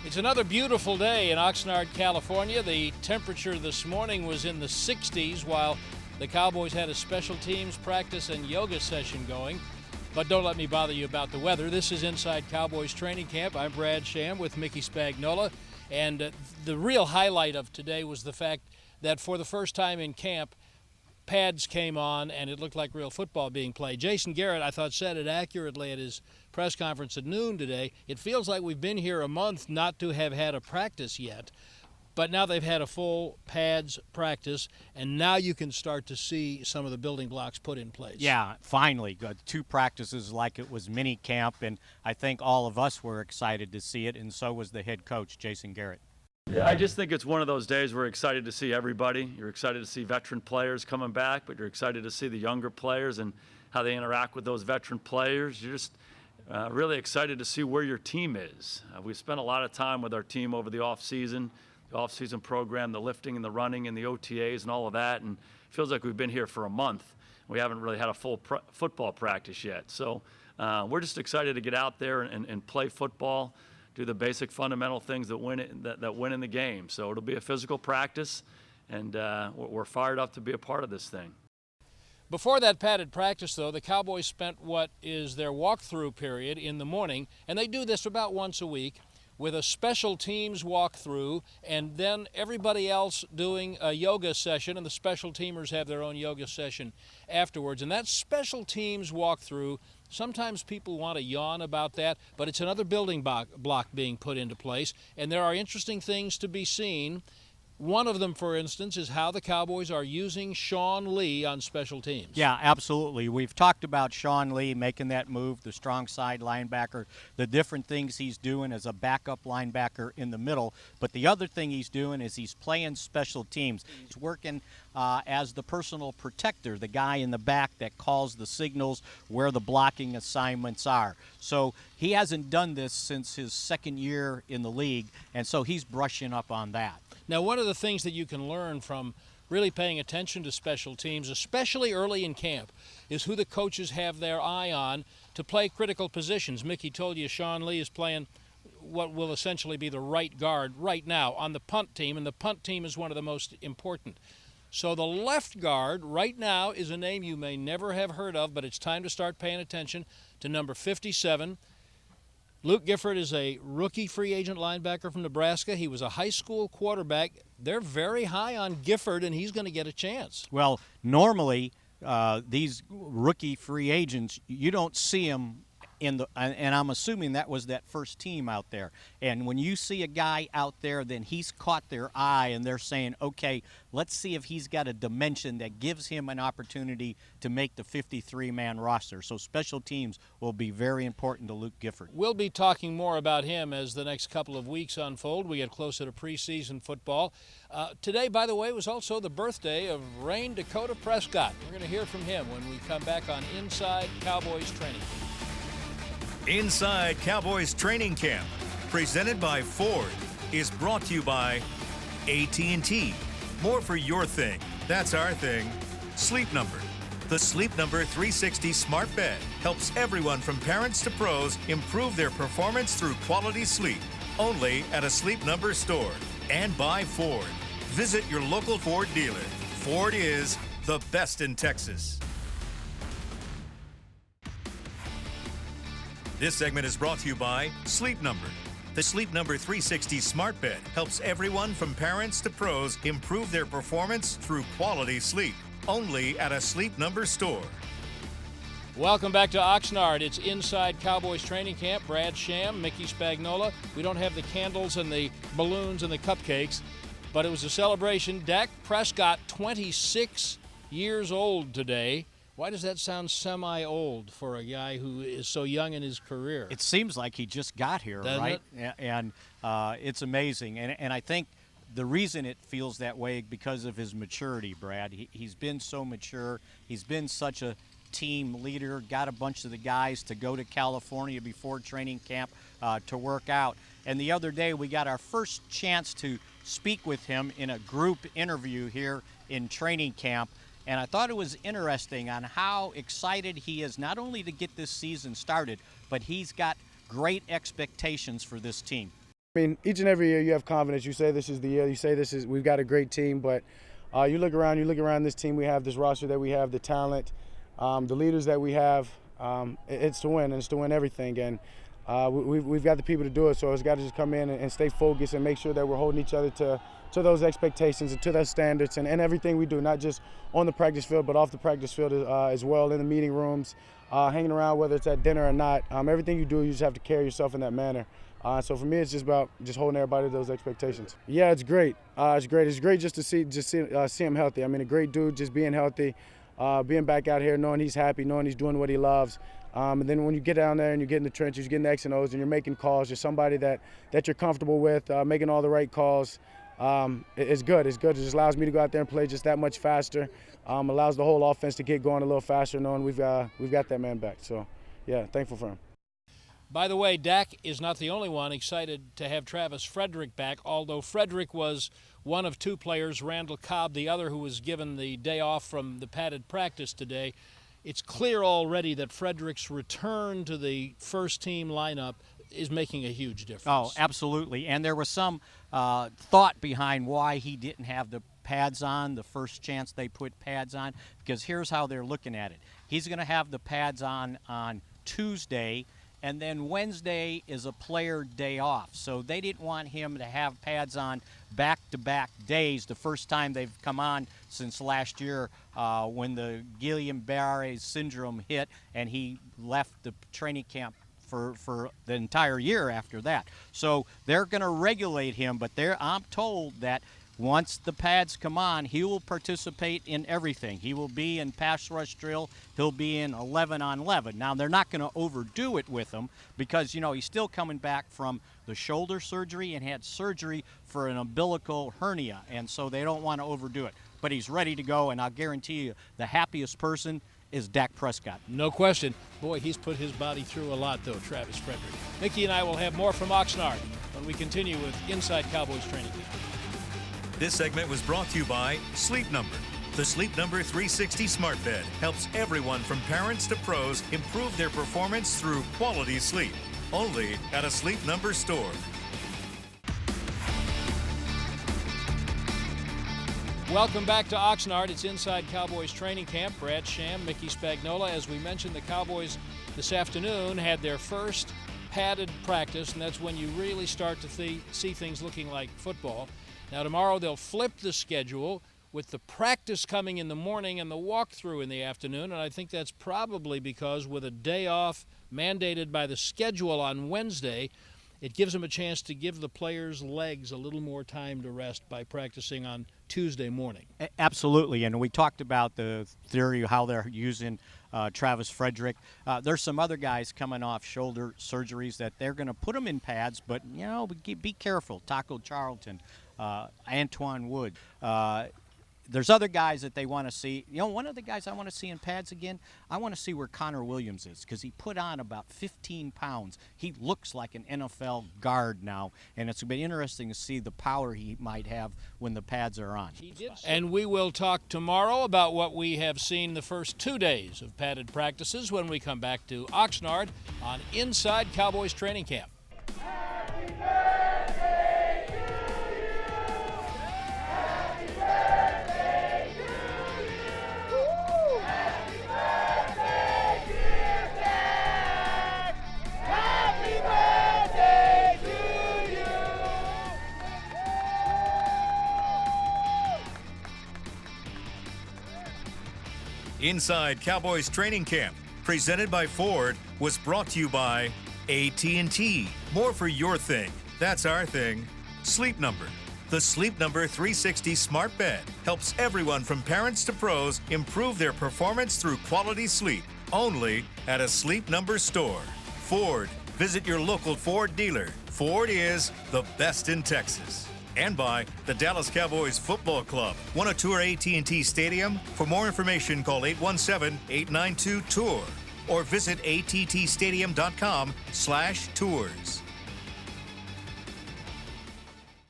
It's another beautiful day in Oxnard, California. The temperature this morning was in the 60s while the Cowboys had a special teams practice and yoga session going. But don't let me bother you about the weather. This is Inside Cowboys Training Camp. I'm Brad Sham with Mickey Spagnola. And the real highlight of today was the fact that for the first time in camp, pads came on and it looked like real football being played. Jason Garrett, I thought, said it accurately at his press conference at noon today. It feels like we've been here a month not to have had a practice yet, but now they've had a full pads practice, and now you can start to see some of the building blocks put in place. Yeah, finally. Two practices like it was mini camp, and I think all of us were excited to see it, and so was the head coach, Jason Garrett. Yeah, I just think it's one of those days we're excited to see everybody. You're excited to see veteran players coming back, but you're excited to see the younger players and how they interact with those veteran players. You're just really excited to see where your team is. We've spent a lot of time with our team over the off-season program, the lifting and the running and the OTAs and all of that, and it feels like we've been here for a month. We haven't really had a full football practice yet. So we're just excited to get out there and play football, do the basic fundamental things that win in the game. So it'll be a physical practice, and we're fired up to be a part of this thing. Before that padded practice, though, the Cowboys spent what is their walkthrough period in the morning, and they do this about once a week, with a special teams walkthrough, and then everybody else doing a yoga session, and the special teamers have their own yoga session afterwards. And that special teams walkthrough, sometimes people want to yawn about that, but it's another building block being put into place, and there are interesting things to be seen. One of them, for instance, is how the Cowboys are using Sean Lee on special teams. Yeah, absolutely. We've talked about Sean Lee making that move, the strong side linebacker, the different things he's doing as a backup linebacker in the middle. But the other thing he's doing is he's playing special teams. He's working as the personal protector, the guy in the back that calls the signals where the blocking assignments are. So he hasn't done this since his second year in the league, and so he's brushing up on that. Now, one of the things that you can learn from really paying attention to special teams, especially early in camp, is who the coaches have their eye on to play critical positions. Mickey told you Sean Lee is playing what will essentially be the right guard right now on the punt team, and the punt team is one of the most important. So the left guard right now is a name you may never have heard of, but it's time to start paying attention to number 57. Luke Gifford is a rookie free agent linebacker from Nebraska. He was a high school quarterback. They're very high on Gifford, and he's going to get a chance. Well, normally these rookie free agents, you don't see them and I'm assuming that was that first team out there. And when you see a guy out there, then he's caught their eye, and they're saying, okay, let's see if he's got a dimension that gives him an opportunity to make the 53-man roster. So special teams will be very important to Luke Gifford. We'll be talking more about him as the next couple of weeks unfold. We get closer to preseason football. Today, by the way, was also the birthday of Rain Dakota Prescott. We're going to hear from him when we come back on Inside Cowboys Training. Inside Cowboys Training Camp, presented by Ford, is brought to you by AT&T. More for your thing. That's our thing. Sleep Number. The Sleep Number 360 smart bed helps everyone from parents to pros improve their performance through quality sleep. Only at a Sleep Number store. And by Ford. Visit your local Ford dealer. Ford is the best in Texas. This segment is brought to you by Sleep Number. The Sleep Number 360 smart bed helps everyone from parents to pros improve their performance through quality sleep. Only at a Sleep Number store. Welcome back to Oxnard. It's Inside Cowboys Training Camp. Brad Sham, Mickey Spagnola. We don't have the candles and the balloons and the cupcakes, but it was a celebration. Dak Prescott, 26 years old today. Why does that sound semi-old for a guy who is so young in his career? It seems like he just got here, Doesn't right? it? And it's amazing. And I think the reason it feels that way because of his maturity, Brad. He's been so mature. He's been such a team leader, got a bunch of the guys to go to California before training camp to work out. And the other day we got our first chance to speak with him in a group interview here in training camp. And I thought it was interesting on how excited he is not only to get this season started, but he's got great expectations for this team. mean, each and every year you have confidence. You say this is the year. You say we've got a great team. But you look around this team we have, this roster that we have, the talent, the leaders that we have. It's to win, and it's to win everything. And we've got the people to do it. So it's got to just come in and stay focused and make sure that we're holding each other to those expectations and to those standards and everything we do, not just on the practice field, but off the practice field as well, in the meeting rooms, hanging around, whether it's at dinner or not. Everything you do, you just have to carry yourself in that manner. So for me, it's just about just holding everybody to those expectations. Yeah, it's great. It's great. It's great just to see him healthy. I mean, a great dude, just being healthy, being back out here, knowing he's happy, knowing he's doing what he loves. And then when you get down there and you get in the trenches, you get in the X and O's, and you're making calls, you're somebody that you're comfortable with, making all the right calls. It's good. It's good. It just allows me to go out there and play just that much faster. Allows the whole offense to get going a little faster, knowing we've got that man back. So, yeah, thankful for him. By the way, Dak is not the only one excited to have Travis Frederick back, although Frederick was one of two players, Randall Cobb, the other, who was given the day off from the padded practice today. It's clear already that Frederick's return to the first-team lineup is making a huge difference. Oh, absolutely. And there was some thought behind why he didn't have the pads on the first chance they put pads on, because here's how they're looking at it. He's going to have the pads on Tuesday, and then Wednesday is a player day off. So they didn't want him to have pads on back-to-back days, the first time they've come on since last year when the Guillain-Barré syndrome hit and he left the training camp for the entire year after that. So they're going to regulate him, but I'm told that once the pads come on, he will participate in everything. He will be in pass rush drill. He'll be in 11-on-11. Now, they're not going to overdo it with him because, he's still coming back from the shoulder surgery and had surgery for an umbilical hernia, and so they don't want to overdo it. But he's ready to go, and I'll guarantee you the happiest person is Dak Prescott. No question. Boy, he's put his body through a lot, though, Travis Frederick. Mickey and I will have more from Oxnard when we continue with Inside Cowboys Training Camp. This segment was brought to you by Sleep Number. The Sleep Number 360 Smart Bed helps everyone from parents to pros improve their performance through quality sleep. Only at a Sleep Number store. Welcome back to Oxnard. It's Inside Cowboys Training Camp. Brad Sham, Mickey Spagnola. As we mentioned, the Cowboys this afternoon had their first padded practice, and that's when you really start to see things looking like football. Now, tomorrow they'll flip the schedule with the practice coming in the morning and the walkthrough in the afternoon, and I think that's probably because with a day off mandated by the schedule on Wednesday, it gives them a chance to give the players' legs a little more time to rest by practicing on Tuesday morning. Absolutely, and we talked about the theory of how they're using Travis Frederick. There's some other guys coming off shoulder surgeries that they're going to put them in pads, but, be careful. Taco Charlton, Antoine Wood. There's other guys that they want to see. One of the guys I want to see in pads again, I want to see where Connor Williams is because he put on about 15 pounds. He looks like an NFL guard now, and it's been interesting to see the power he might have when the pads are on. And we will talk tomorrow about what we have seen the first 2 days of padded practices when we come back to Oxnard on Inside Cowboys Training Camp. Happy birthday to you. Happy birthday to you. Happy birthday, dear Dad. Happy birthday to you. Inside Cowboys Training Camp, presented by Ford, was brought to you by AT&T. More for your thing. That's our thing. Sleep Number. The Sleep Number 360 Smart Bed helps everyone from parents to pros improve their performance through quality sleep. Only at a Sleep Number store. Ford. Visit your local Ford dealer. Ford is the best in Texas. And by the Dallas Cowboys Football Club. Want to tour AT&T Stadium? For more information, call 817-892-TOUR or visit attstadium.com/tours.